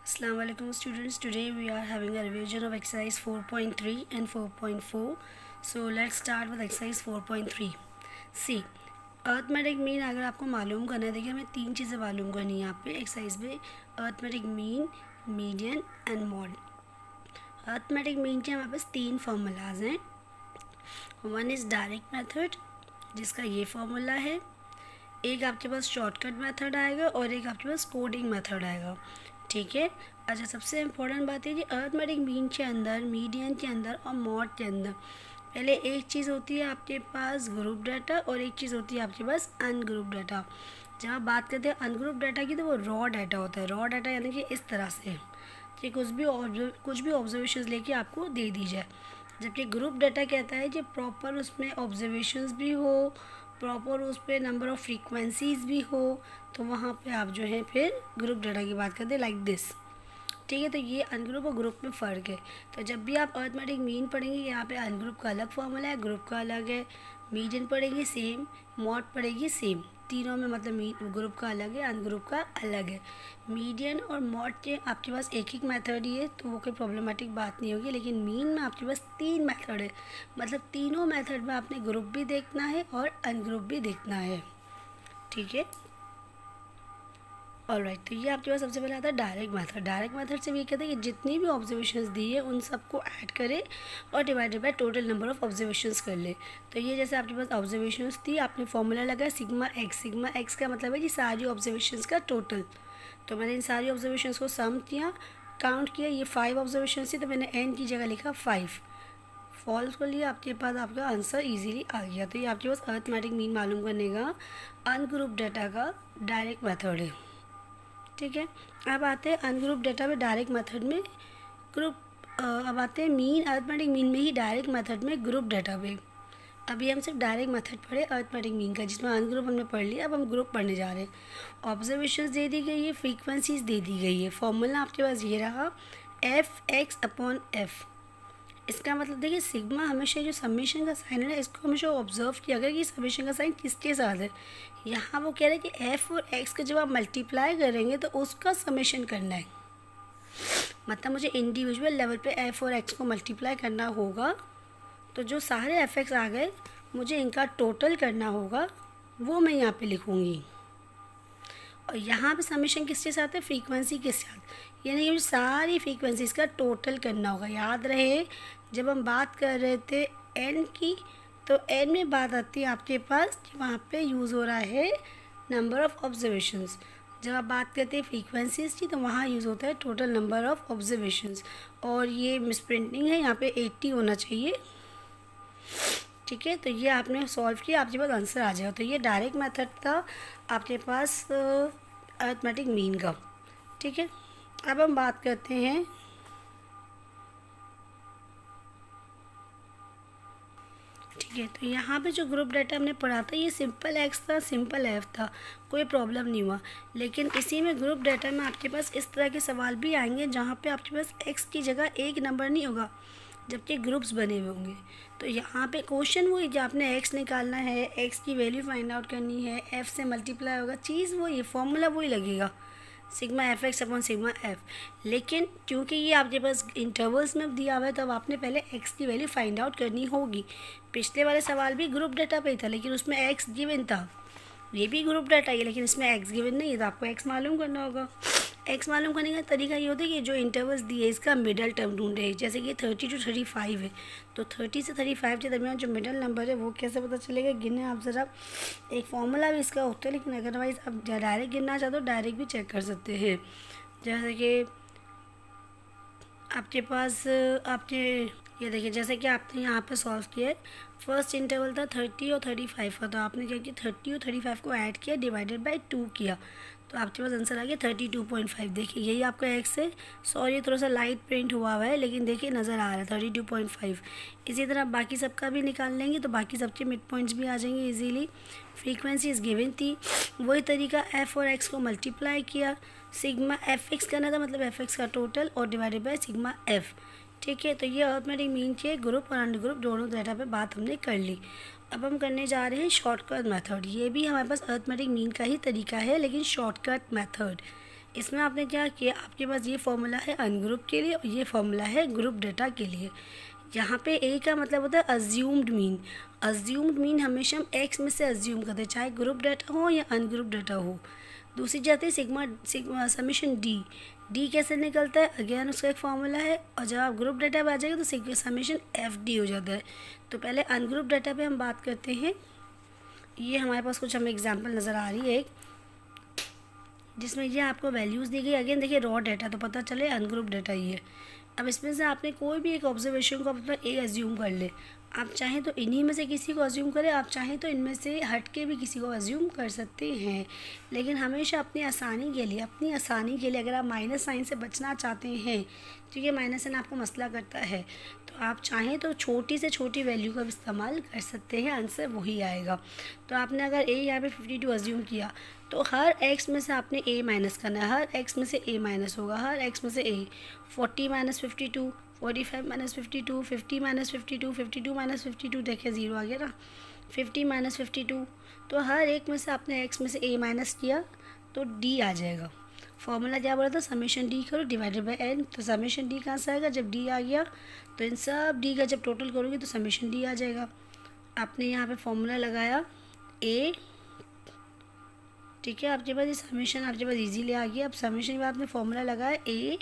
Assalamualaikum students. Today we are having a revision of exercise 4.3 and 4.4. So let's start with exercise 4.3. See, arithmetic mean अगर आपको मालूम करना है, देखिए हमें तीन चीज़ें मालूम करनी है यहाँ पे एक्सरसाइज में, arithmetic mean, median and mod. Arithmetic mean के हमारे पास तीन फार्मूलाज हैं। वन इज़ डायरेक्ट मेथड जिसका ये फार्मूला है, एक आपके पास शॉर्टकट मेथड आएगा और एक आपके पास कोडिंग मेथड आएगा। ठीक है। अच्छा, सबसे इम्पोर्टेंट बात है कि अर्थमेटिक मीन के अंदर, मीडियन के अंदर और मॉड के अंदर पहले एक चीज़ होती है आपके पास ग्रुप डाटा और एक चीज़ होती है आपके पास अनग्रुप डाटा। जब आप बात करते हैं अनग्रुप डाटा की तो वो रॉ डाटा होता है। रॉ डाटा यानी कि इस तरह से कि कुछ भी ऑब्जर्वेशंस लेके आपको दे दी जाए, जबकि ग्रुप डाटा कहता है कि प्रॉपर उसमें ऑब्जर्वेशंस भी हो, प्रॉपर उस पर नंबर ऑफ़ फ्रीक्वेंसीज भी हो, तो वहाँ पे आप जो है फिर ग्रुप डाटा की बात करते हैं लाइक दिस। ठीक है। तो ये अनग्रुप और ग्रुप में फ़र्क है। तो जब भी आप अर्थमेटिक मीन पढ़ेंगे, यहाँ पे अनग्रुप का अलग फॉर्मूला है, ग्रुप का अलग है। मीडियन पढ़ेंगे सेम, मॉड पढ़ेगी सेम, तीनों में मतलब ग्रुप का अलग है, अनग्रुप का अलग है। मीडियन और मॉड के आपके पास एक एक मेथड ही है, तो वो कोई प्रॉब्लमेटिक बात नहीं होगी। लेकिन मीन में आपके पास तीन मेथड है, मतलब तीनों मेथड में आपने ग्रुप भी देखना है और अनग्रुप भी देखना है। ठीक है। ऑलराइट, तो ये आपके पास सबसे पहले आता है डायरेक्ट मेथड। डायरेक्ट मेथड से ये कहते हैं कि जितनी भी ऑब्जर्वेशंस दी है उन सबको ऐड करें और divided by total number of observations कर ले। तो ये जैसे आपके पास ऑब्जर्वेशंस थी, आपने फॉर्मूला लगाया सिग्मा एक्स। सिग्मा एक्स का मतलब है कि सारी ऑब्जर्वेशंस का टोटल। तो मैंने इन सारी ऑब्जर्वेशंस को सम किया, काउंट किया, ये 5 ऑब्जर्वेशंस थी तो मैंने एन की जगह लिखा 5। फॉल्स को लिए आपके पास आपका आंसर इजीली आ गया। तो ये आपके पास अर्थमेटिक मीन मालूम करने का अनग्रुप डाटा का डायरेक्ट मेथड है। ठीक है। अब आते हैं अनग्रुप डाटा में डायरेक्ट मेथड में अब आते हैं मीन, अर्थमेटिक मीन में ही डायरेक्ट मेथड में ग्रुप डाटा पे। अभी हम सिर्फ डायरेक्ट मेथड पढ़े अर्थमेटिक मीन का, जिसमें अनग्रुप हमने पढ़ लिया। अब हम ग्रुप पढ़ने जा रहे हैं। ऑब्जर्वेशंस दे दी गई है, फ्रीक्वेंसीज दे दी गई है। फॉर्मूला आपके पास ये रहा, एफ एक्स अपॉन एफ। इसका मतलब देखिए सिग्मा हमेशा जो समेशन का साइन है ना, इसको हमेशा ऑब्जर्व किया गया कि समेशन का साइन किसके साथ है। यहाँ वो कह रहे हैं कि एफ और एक्स का जब आप मल्टीप्लाई करेंगे तो उसका समेशन करना है। मतलब मुझे इंडिविजुअल लेवल पे एफ और एक्स को मल्टीप्लाई करना होगा, तो जो सारे एफ एक्स आ गए मुझे इनका टोटल करना होगा, वो मैं यहाँ पे लिखूँगी। और यहाँ पे समेशन किसके साथ है, फ्रीक्वेंसी के साथ, यानी कि मुझे सारी फ्रीक्वेंसीज का टोटल करना होगा। याद रहे जब हम बात कर रहे थे एन की, तो एन में बात आती है आपके पास कि वहाँ पे यूज़ हो रहा है नंबर ऑफ़ ऑब्जर्वेशंस। जब आप बात करते हैं फ्रीक्वेंसीज की, तो वहाँ यूज़ होता है टोटल नंबर ऑफ़ ऑब्जर्वेशंस। और ये मिस प्रिंटिंग है, यहाँ पे 80 होना चाहिए। ठीक है। तो ये आपने सॉल्व किया, आपके पास आंसर आ जाएगा। तो ये डायरेक्ट मेथड था आपके पास अर्थमेटिक मीन का। ठीक है। अब हम बात करते हैं ठीक है। तो यहाँ पे जो ग्रुप डाटा हमने पढ़ा था, ये सिंपल एक्स था, सिंपल एफ था, कोई प्रॉब्लम नहीं हुआ। लेकिन इसी में ग्रुप डाटा में आपके पास इस तरह के सवाल भी आएंगे जहाँ पे आपके पास एक्स की जगह एक नंबर नहीं होगा, जबकि ग्रुप्स बने हुए होंगे। तो यहाँ पे क्वेश्चन वही, जो आपने एक्स निकालना है, एक्स की वैल्यू फाइंड आउट करनी है, एफ से मल्टीप्लाई होगा, चीज़ वही, फॉर्मूला वही लगेगा, sigma F x upon sigma F. लेकिन क्योंकि ये आपके पास इंटरवल्स में दिया हुआ है, तो अब आपने पहले एक्स की वैल्यू फाइंड आउट करनी होगी। पिछले वाले सवाल भी ग्रुप डाटा पे ही था, लेकिन उसमें एक्स गिवन था। ये भी ग्रुप डाटा है, लेकिन इसमें एक्स गिवन नहीं है, तो आपको एक्स मालूम करना होगा। एक्स मालूम करने का तरीका ये होता है कि जो इंटरवल्स दिए इसका मिडल टर्म ढूंढे। जैसे कि 30 to 35 है, तो 30 से 35 के दरमियान जो मिडल नंबर है वो कैसे पता चलेगा, गिने आप ज़रा। एक फॉर्मूला भी इसका होता है, लेकिन अदरवाइज़ आप डायरेक्ट गिनना चाहते हो डायरेक्ट भी चेक कर सकते हैं। जैसे कि आपके पास आपने ये देखिए, जैसे कि आपने यहाँ पे सॉल्व किया, फर्स्ट इंटरवल था 30 और 35 का, तो आपने क्या किया, 30 और 35 को ऐड किया, डिवाइडेड बाय 2 किया, तो आपके पास आंसर आ गया 32.5। देखिए यही आपका एक्स है। सॉरी थोड़ा सा लाइट प्रिंट हुआ है, लेकिन देखिए नज़र आ रहा है 32.5। इसी तरह बाकी सबका भी निकाल लेंगे तो बाकी सबके मिड पॉइंट्स भी आ जाएंगे इजीली। फ्रीक्वेंसी इस गिवन थी, वही तरीका एफ और एक्स को मल्टीप्लाई किया, सिग्मा एफ एक्स करना था, मतलब एफ एक्स का टोटल, और डिवाइडेड बाय सिग्मा एफ। ठीक है। तो ये अर्थमेटिक मीन के ग्रुप और अंडर ग्रुप दोनों डाटा पे बात हमने कर ली। अब हम करने जा रहे हैं शॉर्टकट मेथड। ये भी हमारे पास अर्थमेटिक मीन का ही तरीका है, लेकिन शॉर्टकट मेथड। इसमें आपने क्या किया, आपके पास ये फॉर्मूला है अनग्रुप के लिए और ये फॉर्मूला है ग्रुप डेटा के लिए। यहाँ पे ए का मतलब होता है अज्यूम्ड मीन। अज्यूम्ड मीन हमेशा हम एक्स में से अज्यूम करते हैं, चाहे ग्रुप डेटा हो या अनग्रुप डेटा हो। दूसरी जाती है सिग्मा समीशन डी। डी कैसे निकलता है, अगेन उसका एक फॉर्मूला है, और जब आप ग्रुप डेटा पे आ जाएगा तो समीशन एफ डी हो जाता है। तो पहले अनग्रुप डेटा पे हम बात करते हैं। ये हमारे पास कुछ हमें एग्जांपल नज़र आ रही है एक, जिसमें ये आपको वैल्यूज़ दी गई। अगेन देखिए रॉ डेटा, तो पता चले अनग्रुप डेटा ही है। अब इसमें से आपने कोई भी एक ऑब्जर्वेशन को अपना ए अज्यूम कर ले। आप चाहें तो इन्हीं में से किसी को अज्यूम करें, आप चाहें तो इनमें से हट के भी किसी को अज्यूम कर सकते हैं। लेकिन हमेशा अपनी आसानी के लिए अगर आप माइनस साइन से बचना चाहते हैं, क्योंकि माइनस साइन आपको मसला करता है, तो आप चाहें तो छोटी से छोटी वैल्यू का इस्तेमाल कर सकते हैं, आंसर वही आएगा। तो आपने अगर ए यहाँ पे 52 अज्यूम किया, तो हर एक्स में से आपने ए माइनस करना है, हर एक्स में से ए माइनस होगा, हर एक्स में से ए। 40 माइनस 52, 45 माइनस 52, 50 माइनस 52, 52 माइनस 52, देखिए 0 आ गया ना। 50 माइनस 52, तो हर एक में से आपने एक्स में से ए माइनस किया तो डी आ जाएगा। फॉर्मूला क्या बोला था, समेशन डी करो डिवाइडेड बाय एन। तो समेशन डी कहाँ से आएगा, जब डी आ गया तो इन सब डी का जब टोटल करोगे तो समेशन डी आ जाएगा। आपने यहाँ पे फॉर्मूला लगाया ए, ठीक है, आपके पास ये समेशन आपके पास इजीली आ गया। अब समेशन के बाद आपने फॉर्मूला लगाया ए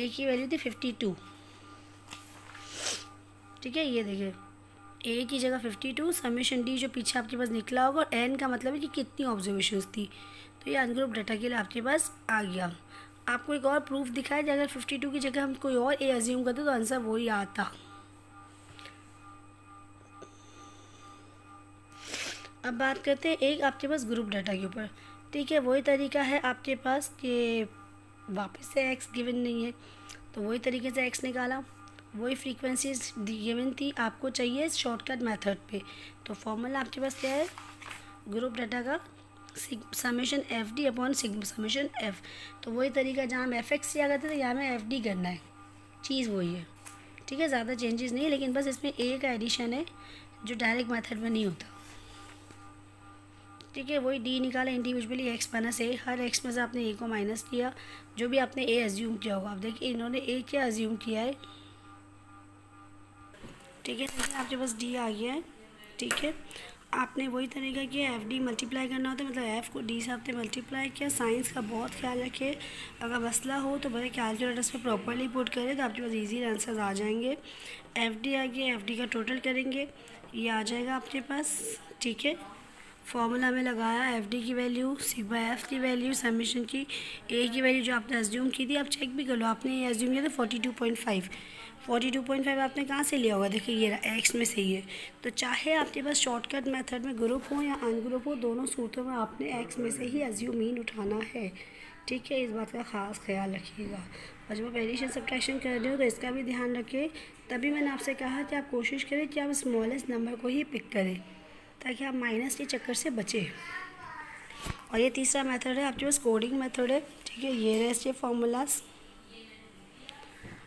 की वैल्यू थी 52, ठीक है। ये देखिए ए की जगह 52, समेशन डी जो पीछे आपके पास निकला होगा, और एन का मतलब है कि कितनी ऑब्जर्वेशंस थी। तो ये अनग्रुप डाटा के लिए आपके पास आ गया। आपको एक और प्रूफ दिखाया जाए, अगर 52 की जगह हम कोई और ए अज्यूम करते तो आंसर वही आता। अब बात करते हैं एक आपके पास ग्रुप डाटा के ऊपर, ठीक है। वही तरीका है आपके पास कि वापस से एक्स गिवन नहीं है, तो वही तरीके से एक्स निकाला, वही फ्रीक्वेंसीज गिवन थी, आपको चाहिए शॉर्टकट मेथड पे। तो फॉर्मूला आपके पास क्या है, ग्रुप डाटा का summation F D upon summation F. तो वही तरीका जहाँ हम एफ एक्स किया करते थे, यहाँ में एफ डी करना है, चीज़ वही है, ठीक है। ज़्यादा चेंजेस नहीं, लेकिन बस इसमें ए का एडिशन है जो डायरेक्ट मेथड में नहीं होता, ठीक है। वही डी निकाला इंडिविजुअली एक्स माइनस ए, हर एक्स में से आपने ए को माइनस किया, जो भी आपने ए अज्यूम किया होगा। आप देखिए इन्होंने ए क्या अज्यूम किया है, ठीक है। देखिए आपके पास डी आ गया है, ठीक है। आपने वही तरीका किया, एफ डी मल्टीप्लाई करना होता है, मतलब एफ़ को डी से आपने मल्टीप्लाई किया। साइंस का बहुत ख्याल रखिए, अगर मसला हो तो भले कैलकुलेटर्स पे प्रॉपरली पुट करें तो आपके पास इजी आंसर आ जाएंगे। एफ डी आ गया, एफ डी का टोटल करेंगे, ये आ जाएगा आपके पास, ठीक है। फॉर्मूला में लगाया एफ डी की वैल्यू, सिग्मा एफ की वैल्यू, समेशन की ए की वैल्यू जो आपने अज्यूम की थी, आप चेक भी कर लो, आपने ये अज्यूम किया था 42.5। 42.5 आपने कहाँ से लिया होगा, देखिए ये एक्स में से ही है। तो चाहे आपके पास शॉर्टकट मेथड में ग्रुप हो या अनग्रुप हो, दोनों सूत्रों में आपने एक्स में से ही अज्यूम मीन उठाना है, ठीक है। इस बात का ख़ास ख्याल रखिएगा। और जब आप एडिशन सब्ट्रैक्शन कर रहे हो तो इसका भी ध्यान रखें। तभी मैंने आपसे कहा कि आप कोशिश करें कि आप स्मॉलेस्ट नंबर को ही पिक करें, ताकि आप माइनस के चक्कर से बचें। और ये तीसरा मेथड है आपके पास कोडिंग मेथड है, ठीक है। ये रहे इसके फॉर्मूलाज।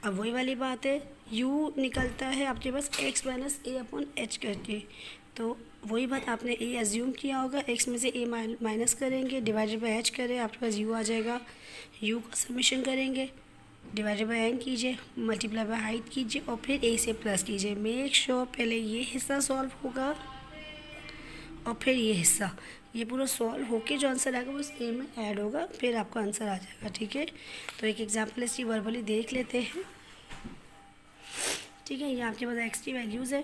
अब वही वाली बात है, u निकलता है आपके पास x माइनस ए अपॉन एच करके। तो वही बात, आपने a अज्यूम किया होगा, x में से a माइनस करेंगे, डिवाइडेड बाय h करें, आपके पास u आ जाएगा। u का समेशन करेंगे, डिवाइडेड बाय n कीजिए, मल्टीप्लाई बाय हाइट कीजिए, और फिर a से प्लस कीजिए। मेक श्योर पहले ये हिस्सा सॉल्व होगा और फिर ये हिस्सा, ये पूरा सॉल्व होके जो आंसर आएगा वो ए में ऐड होगा, फिर आपका आंसर आ जाएगा, ठीक है। तो एक एग्जांपल इसकी वर्बली देख लेते हैं, ठीक है। ये आपके पास एक्स की वैल्यूज़ है,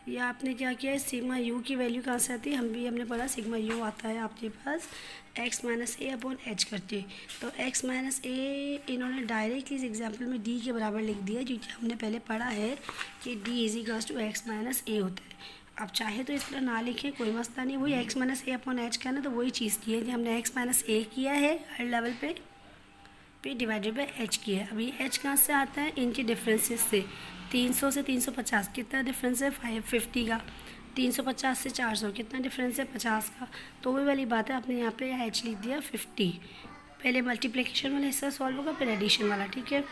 ये आपने क्या किया है, सिग्मा यू की वैल्यू कहाँ से आती है, हमने पढ़ा सिग्मा यू आता है आपके पास एक्स माइनस ए अपॉन एच करके। तो एक्स माइनस ए इन्होंने डायरेक्टली इस एग्जाम्पल में डी के बराबर लिख दिया, क्योंकि हमने पहले पढ़ा है कि D is equals to X minus A होता है। आप चाहे तो इस तरह ना लिखें, कोई मसला नहीं, वही एक्स माइनस ए अपॉन एच का ना, तो वही चीज़ की है कि हमने एक्स माइनस ए किया है हर लेवल पे, फिर डिवाइडेड बाय एच किया है। अभी एच कहाँ से आता है, इनके डिफरेंसेस से। 300 से 350 कितना डिफरेंस है, 550 का। 350 से 400 कितना डिफरेंस है, 50 का। तो वही वाली बात है, आपने यहाँ पे एच लिख दिया 50। पहले मल्टीप्लिकेशन वाला हिस्सा सॉल्व होगा, फिर एडिशन वाला, ठीक है।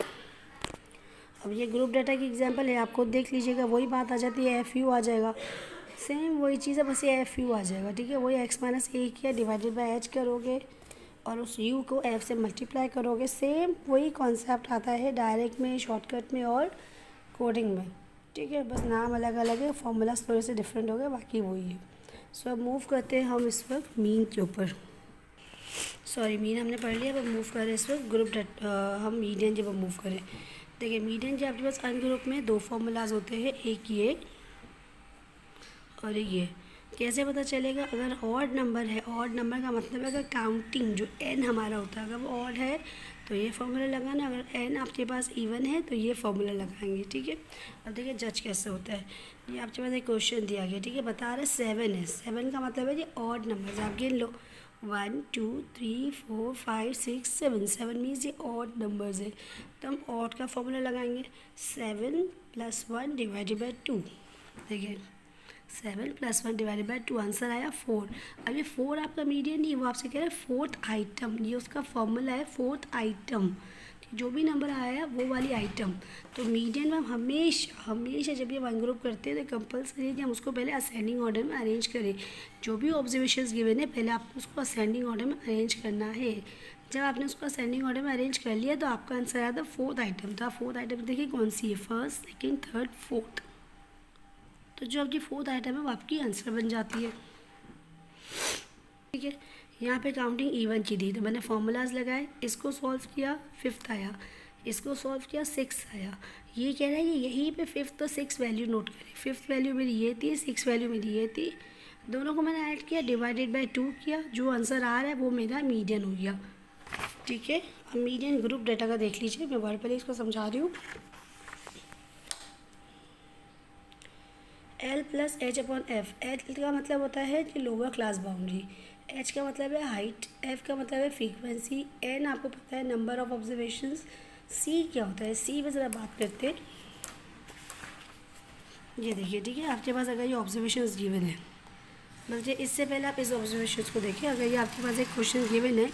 अब ये ग्रुप डाटा की एग्जांपल है, आप खुद देख लीजिएगा, वही बात आ जाती है, एफ यू आ जाएगा, सेम वही चीज़ है, बस ये एफ यू आ जाएगा, ठीक है। वही एक्स माइनस ए किया, डिवाइडेड बाय एच करोगे, और उस u को f से मल्टीप्लाई करोगे। सेम वही कॉन्सेप्ट आता है डायरेक्ट में, शॉर्टकट में और कोडिंग में, ठीक है, बस नाम अलग अलग है, फॉर्मूलाज थोड़े से डिफरेंट हो गए, बाकी वही है। सो अब मूव करते हैं हम इस वक्त मीन के ऊपर। सॉरी, मीन हमने पढ़ लिया, अब मूव करें इस वक्त ग्रुप हम मीडियन जब हम मूव करें। देखिए मीडियन के आपके पास अनग्रुप में दो फॉर्मूलाज होते हैं, एक ये और एक ये। कैसे पता चलेगा? अगर ऑड नंबर है, ऑड नंबर का मतलब है अगर काउंटिंग जो एन हमारा होता है अगर वो ऑड है तो ये फॉर्मूला लगाना, अगर एन आपके पास इवन है तो ये फॉर्मूला लगाएंगे, ठीक है। अब देखिए जज कैसे होता है। ये आपके पास एक क्वेश्चन दिया गया, ठीक है, बता रहे 7 है, 7 का मतलब है ये ऑड नंबर, आप गिन लो 1 2 3 4 5 6 7, 7 मीन्स ये ऑड नंबर्स है, तो हम ऑड का फॉर्मूला लगाएंगे 7 + 1 डिवाइडेड बाई 2। देखिए 7 + 1 डिवाइडेड बाई 2, आंसर आया 4। अब ये 4 आपका मीडियन नहीं, वो आपसे कह रहा है फोर्थ आइटम, ये उसका फॉर्मूला है फोर्थ आइटम, जो भी नंबर आया वो वाली आइटम। तो मीडियन में हम हमेशा हमेशा जब ये वन ग्रुप करते हैं तो कंपलसरी है कि हम उसको पहले असेंडिंग ऑर्डर में अरेंज करें। जो भी ऑब्जर्वेशंस गिवन है पहले आपको उसको असेंडिंग ऑर्डर में अरेंज करना है। जब आपने उसको असेंडिंग ऑर्डर में अरेंज कर लिया तो आपका आंसर आया था फोर्थ आइटम। तो आप फोर्थ आइटम देखिए कौन सी है, फर्स्ट सेकेंड थर्ड फोर्थ, तो जो आपकी फोर्थ आइटम है वो आपकी आंसर बन जाती है, ठीक है। यहाँ पे काउंटिंग इवन की थी तो मैंने फॉर्मूलाज लगाए, इसको सॉल्व किया 5th आया, इसको सॉल्व किया 6 आया। ये कह रहा है कि यहीं पे 5th और 6 वैल्यू नोट करें। 5th वैल्यू मेरी ये थी, 6 वैल्यू मेरी ये थी, दोनों को मैंने ऐड किया, डिवाइडेड बाई 2 किया, जो आंसर आ रहा है वो मेरा मीडियन हो गया, ठीक है। अब मीडियन ग्रुप डेटा का देख लीजिए, मैं वर्ड पहले इसको समझा रही हूँ। L + H/F, L का मतलब होता है कि लोअर क्लास बाउंड्री, H का मतलब है हाइट, F का मतलब है फ्रीक्वेंसी, N आपको पता है नंबर ऑफ ऑब्जर्वेशंस, C क्या होता है, C में ज़रा बात करते हैं। ये देखिए, ठीक है, आपके पास अगर ये ऑब्जर्वेशंस गिवन है, बल्कि इससे पहले आप इस ऑब्जर्वेशंस को देखिए। अगर ये आपके पास एक क्वेश्चन गिवन है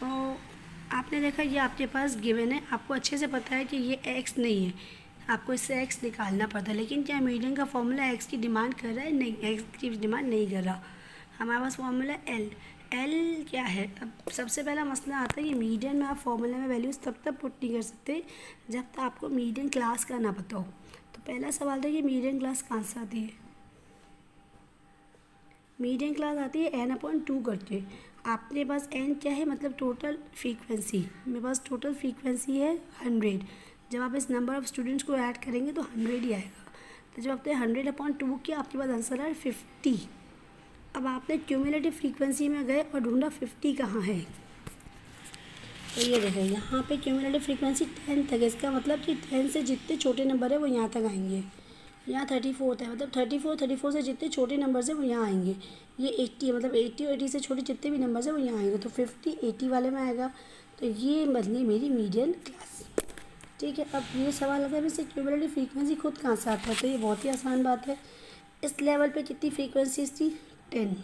तो आपने देखा ये आपके पास गिवन है, आपको अच्छे से पता है कि ये x नहीं है, आपको इससे x निकालना पड़ता है, लेकिन क्या मीडियन का फॉर्मूला x की डिमांड कर रहा है? नहीं, x की डिमांड नहीं कर रहा। हमारे पास फॉर्मूला L क्या है? अब सबसे पहला मसला आता है कि मीडियन में आप फॉर्मूला में वैल्यूज़ तब तक पुट नहीं कर सकते जब तक आपको मीडियन क्लास का ना पता हो। तो पहला सवाल था कि मीडियन क्लास कहाँ से आती है? मीडियन क्लास आती है n/2 करके। आपके पास n क्या है? मतलब टोटल फ्रीक्वेंसी, मेरे पास टोटल फ्रीक्वेंसी है 100। जब आप इस नंबर ऑफ़ स्टूडेंट्स को ऐड करेंगे तो 100 ही आएगा। तो जब आपने 100/2 किया आपके पास आंसर आया 50। अब आपने क्यूमुलेटिव फ्रीक्वेंसी में गए और ढूंढा 50 कहाँ है, तो ये देखें यहाँ पे क्यूमुलेटिव फ्रीक्वेंसी 10 तक है, इसका मतलब कि 10 से जितने छोटे नंबर है वो यहाँ तक आएंगे। यहाँ 34 है, मतलब 34 से जितने छोटे नंबर है वो यहाँ आएंगे। ये 80 है, मतलब 80 और 80 से छोटे जितने भी नंबर है वो यहाँ आएंगे, तो 50 80 वाले में आएगा। तो ये बदली मेरी मीडियन क्लास, ठीक है। अब ये सवाल आता है वैसे क्यूमुलेटिव फ्रीक्वेंसी खुद कहाँ से आता है, तो ये बहुत ही आसान बात है। इस लेवल पे कितनी फ्रीक्वेंसीज थी? 10।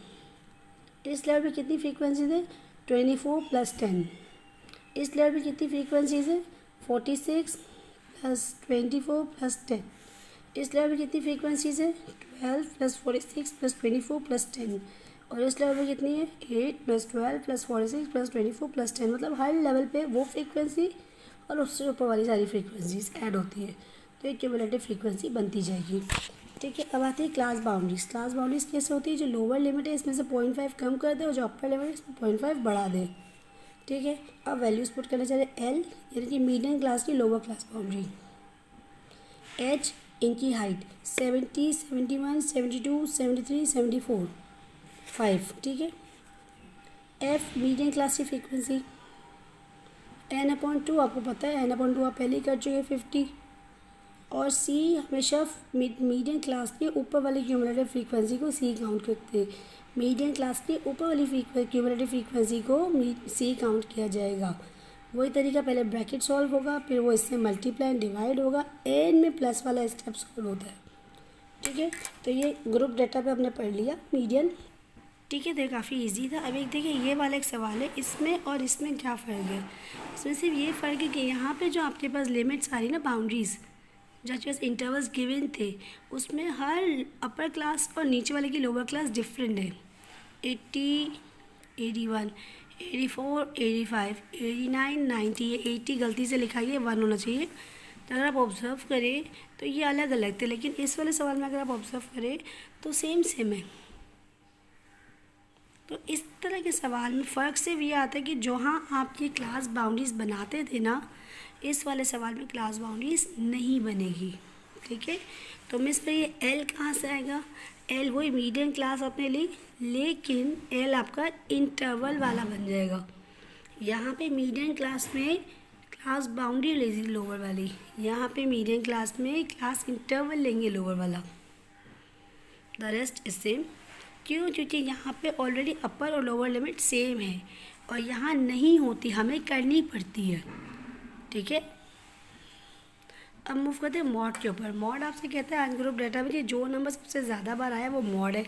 इस लेवल पे कितनी फ्रीक्वेंसीज है? 24 + 10। इस लेवल पे कितनी फ्रीक्वेंसीज है? 46 + 24 + 10। इस लेवल पे कितनी फ्रीक्वेंसीज है? 12 + 46 + 24 + 10। और इस लेवल पे कितनी है? 8 + 12 + 46 + 24 + 10। मतलब हर लेवल पे वो फ्रीक्वेंसी और उससे ऊपर वाली सारी फ्रीक्वेंसीज ऐड होती है, तो एक क्यूमुलेटिव फ्रीक्वेंसी बनती जाएगी, ठीक है। अब आती है क्लास बाउंड्रीज। क्लास बाउंड्रीज कैसे होती है? जो लोअर लिमिट है इसमें से 0.5 कम कर दे और जो अपर लिमिट है इसमें 0.5 बढ़ा दे, ठीक है। अब वैल्यूज पुट करने चले L यानी कि मीडियन क्लास की लोअर क्लास बाउंड्री, H इनकी हाइट 70 71 72 73 74 5, ठीक है। F मीडियन क्लास की फ्रीक्वेंसी n/2 आपको पता है, n/2 आप पहले ही कर चुके 50। और C हमेशा मीडियन क्लास के ऊपर वाली क्यूमुलेटिव फ्रीक्वेंसी को C काउंट करते हैं। मीडियन क्लास के ऊपर वाली क्यूमुलेटिव फ्रीक्वेंसी को C काउंट किया जाएगा। वही तरीका, पहले ब्रैकेट सॉल्व होगा, फिर वो इससे मल्टीप्लाई एंड डिवाइड होगा, n में प्लस वाला स्टेप सॉल्व होता है, ठीक है। तो ये ग्रुप डेटा पे हमने पढ़ लिया मीडियन, ठीक है। तो काफ़ी इजी था। अब एक देखिए ये वाला एक सवाल है, इसमें और इसमें क्या फ़र्क है? इसमें सिर्फ ये फ़र्क है कि यहाँ पे जो आपके पास लिमिट्स आ रही ना, बाउंड्रीज़ जो आपके पास इंटरवल्स गिवन थे, उसमें हर अपर क्लास और नीचे वाले की लोअर क्लास डिफरेंट है। 80 81 84, 85, 89, 90, 80 गलती से लिखा है, 1 होना चाहिए। तो अगर आप ऑब्ज़र्व करें तो ये अलग अलग थे, लेकिन इस वाले सवाल में अगर आप ऑब्ज़र्व करें तो सेम सेम है। तो इस तरह के सवाल में फ़र्क सिर्फ ये आता है कि जहाँ आप ये क्लास बाउंड्रीज़ बनाते थे ना, इस वाले सवाल में क्लास बाउंड्रीज़ नहीं बनेगी। ठीक है, तो मिस पर ये एल कहाँ से आएगा? एल वही मीडियम क्लास आपने ली, लेकिन एल आपका इंटरवल वाला बन जाएगा। यहाँ पे मीडियम क्लास में क्लास बाउंड्री लेगी लोअर वाली, यहाँ पे मीडियम क्लास में क्लास इंटरवल लेंगे लोअर वाला। The rest is same. क्यों? क्योंकि यहाँ पे ऑलरेडी अपर और लोअर लिमिट सेम है और यहाँ नहीं होती, हमें करनी पड़ती है। ठीक है, अब मूव करते हैं मॉड के ऊपर। मॉड आपसे कहता है अनग्रुप डेटा में कि जो नंबर सबसे ज़्यादा बार आया वो मॉड है।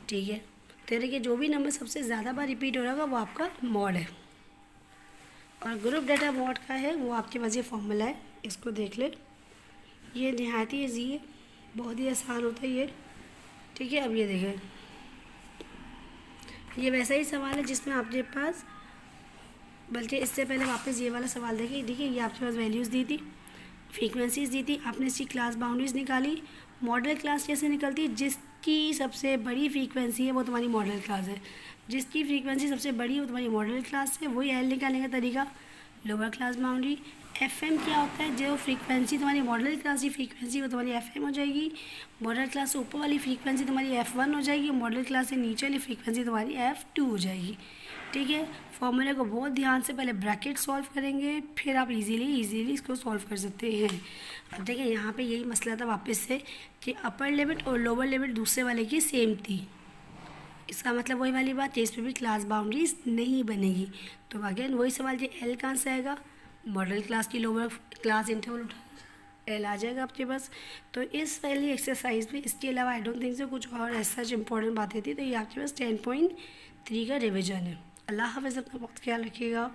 ठीक है, तेरे के जो भी नंबर सबसे ज़्यादा बार रिपीट हो रहा होगा वो आपका मॉड है। और ग्रुप डेटा मॉड का है वो आपके पास ये फॉर्मूला है, इसको देख ले। ये नहायत ही ईजी है, बहुत ही आसान होता है ये। ठीक है, अब ये देखें, ये वैसा ही सवाल है जिसमें आपके पास, बल्कि इससे पहले वापस ये वाला सवाल देखिए। देखिए, ये आपके पास वैल्यूज़ दी थी, फ्रीक्वेंसीज दी थी, आपने इसकी क्लास बाउंड्रीज निकाली। मॉडल क्लास कैसे निकलती है? जिसकी सबसे बड़ी फ्रीक्वेंसी है वो तुम्हारी मॉडल क्लास है, जिसकी फ्रीक्वेंसी सबसे बड़ी है वो तुम्हारी मॉडल क्लास है। वही एल निकालने का तरीका, लोअर क्लास बाउंड्री। एफएम क्या होता है? जो फ्रीक्वेंसी तुम्हारी मॉडल क्लास की फ्रीक्वेंसी वो तुम्हारी एफएम हो जाएगी। मॉडल क्लास से ऊपर वाली फ्रीक्वेंसी तुम्हारी F1 हो जाएगी, मॉडल क्लास से नीचे वाली फ्रीक्वेंसी तुम्हारी F2 हो जाएगी। ठीक है, फॉर्मूले को बहुत ध्यान से पहले ब्रैकेट सॉल्व करेंगे, फिर आप इजीली इसको सॉल्व कर सकते हैं। अब देखिए, यहाँ पे यही मसला था वापस से कि अपर लिमिट और लोअर लिमिट दूसरे वाले की सेम थी। इसका मतलब वही वाली बात है, इस पर भी क्लास बाउंड्रीज नहीं बनेगी। तो अगेन वही सवाल, ये एल कहाँ से आएगा? मॉडल क्लास की लोअर क्लास इंटरवल उठा, एल आ जाएगा आपके पास। तो इस वाली एक्सरसाइज में इसके अलावा आई डोंट थिंक से कुछ और ऐसा इंपॉर्टेंट बातें थी। तो ये आपके पास 10.3 का रिविजन है। अल्लाह हाफ़िज़, अपना बहुत ख्याल रखिएगा।